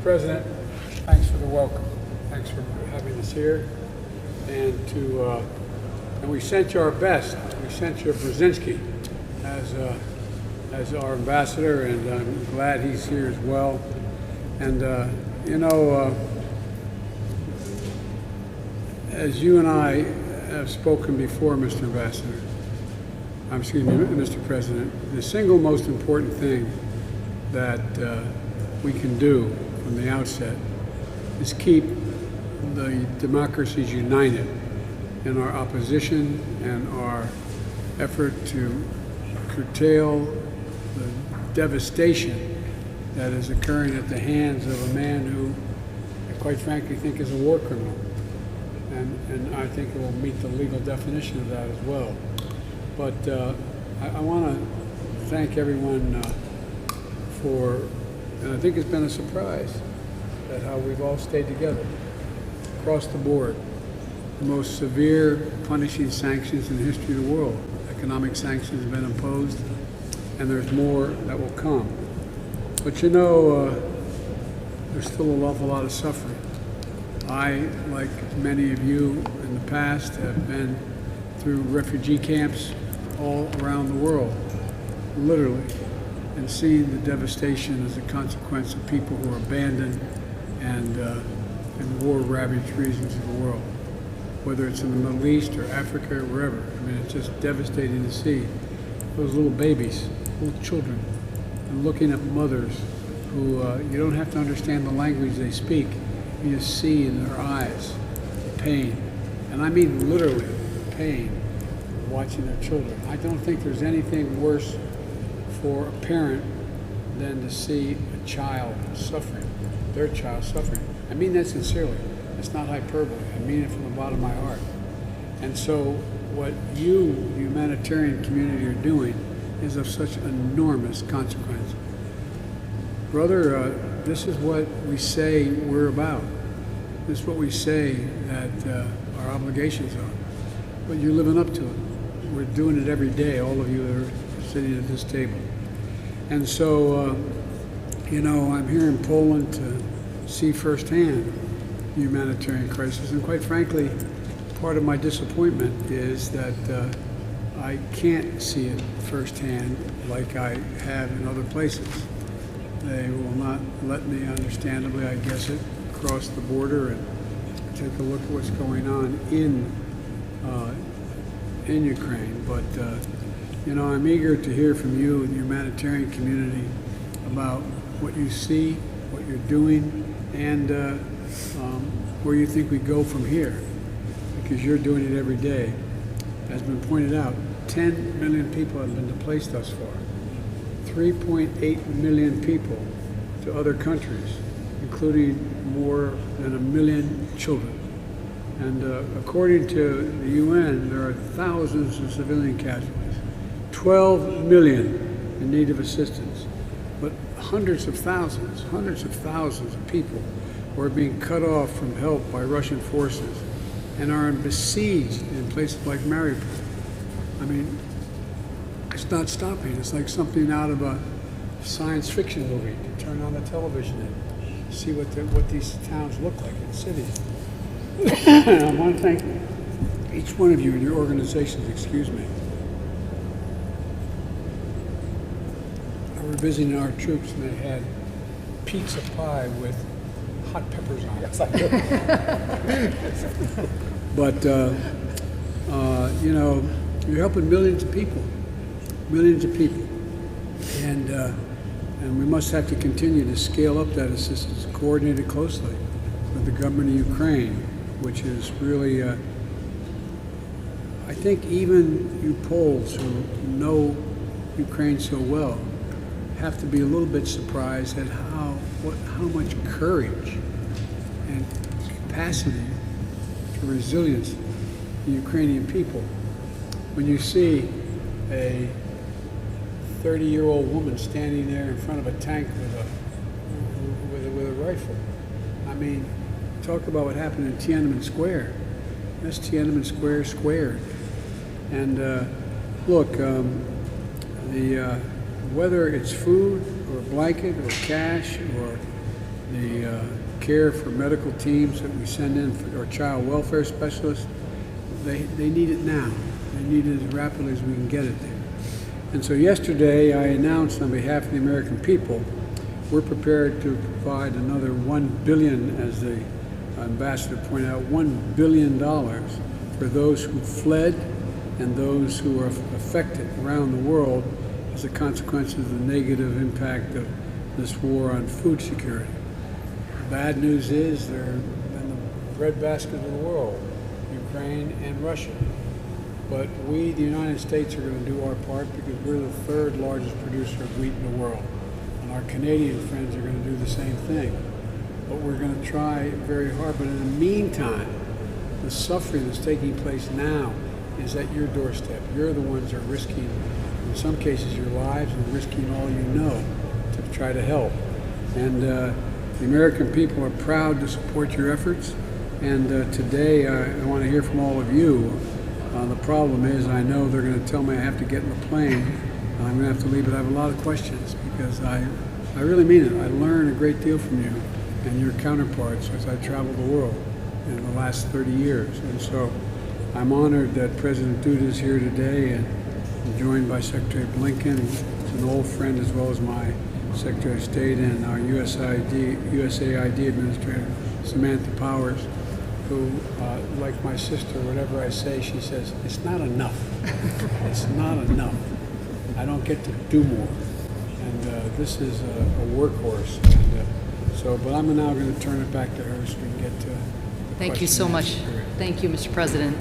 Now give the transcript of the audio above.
Mr. President, thanks for the welcome. Thanks for having us here. And we sent you our best. We sent you Brzezinski as our ambassador, and I'm glad he's here as well. And as you and I have spoken before, Mr. Mr. President, the single most important thing that we can do from the outset is keep the democracies united in our opposition and our effort to curtail the devastation that is occurring at the hands of a man who I quite frankly think is a war criminal. And I think it will meet the legal definition of that as well. But I want to thank everyone and I think it's been a surprise at how we've all stayed together across the board. The most severe punishing sanctions in the history of the world. Economic sanctions have been imposed, and there's more that will come. But there's still an awful lot of suffering. I, like many of you in the past, have been through refugee camps all around the world, literally, and seen the devastation as a consequence of people who are abandoned and in war-ravaged regions of the world, whether it's in the Middle East or Africa or wherever. I mean, it's just devastating to see those little babies, little children, and looking at mothers who you don't have to understand the language they speak. You just see in their eyes the pain, and I mean literally pain, watching their children. I don't think there's anything worse for a parent than to see a child suffering, their child suffering. I mean that sincerely. It's not hyperbole. I mean it from the bottom of my heart. And so what you, the humanitarian community, are doing is of such enormous consequence. Brother, this is what we say we're about. This is what we say that our obligations are. But you're living up to it. We're doing it every day, all of you that are sitting at this table. And so, I'm here in Poland to see firsthand the humanitarian crisis. And quite frankly, part of my disappointment is that I can't see it firsthand like I have in other places. They will not let me, understandably, I guess it, cross the border and take a look at what's going on in Ukraine. But, I'm eager to hear from you and the humanitarian community about what you see, what you're doing, and where you think we go from here, because you're doing it every day. As has been pointed out, 10 million people have been displaced thus far. 3.8 million people to other countries, including more than 1 million children. And according to the UN, there are thousands of civilian casualties, 12 million in need of assistance, but hundreds of thousands of people who are being cut off from help by Russian forces and are besieged in places like Mariupol. I mean, it's not stopping. It's like something out of a science fiction movie. You turn on the television and see what these towns look like in cities. I want to thank each one of you and your organizations. Excuse me. I were visiting our troops and they had pizza pie with hot peppers on it. Yes, I do. But you're helping millions of people, and we must have to continue to scale up that assistance, coordinate it closely with the government of Ukraine, which is really, I think even you Poles who know Ukraine so well have to be a little bit surprised at how much courage and capacity for resilience the Ukrainian people. When you see a 30-year-old woman standing there in front of a tank with a rifle. I mean, talk about what happened in Tiananmen Square. That's Tiananmen Square squared. And look, whether it's food or a blanket or cash or the care for medical teams that we send in for our child welfare specialists, they need it now. They need it as rapidly as we can get it there. And so yesterday I announced on behalf of the American people, we're prepared to provide another $1 billion, as the ambassador pointed out, $1 billion for those who fled and those who are affected around the world as a consequence of the negative impact of this war on food security. The bad news is they're in the breadbasket of the world, Ukraine and Russia. But we, the United States, are going to do our part because we're the third largest producer of wheat in the world. And our Canadian friends are going to do the same thing. But we're going to try very hard. But in the meantime, the suffering that's taking place now is at your doorstep. You're the ones that are risking, in some cases, your lives and risking all you know to try to help. And the American people are proud to support your efforts. And today I want to hear from all of you. The problem is I know they're going to tell me I have to get in the plane. I'm going to have to leave, but I have a lot of questions because I really mean it. I learn a great deal from you and your counterparts as I travel the world in the last 30 years. And so I'm honored that President Duda is here today and joined by Secretary Blinken, who's an old friend as well as my Secretary of State, and our USAID Administrator, Samantha Powers, who, like my sister, whatever I say, she says, it's not enough. It's not enough. I don't get to do more. And this is a workhorse. And, but I'm now going to turn it back to her so we can get to the Thank you so much. question and answer period. Thank you, Mr. President.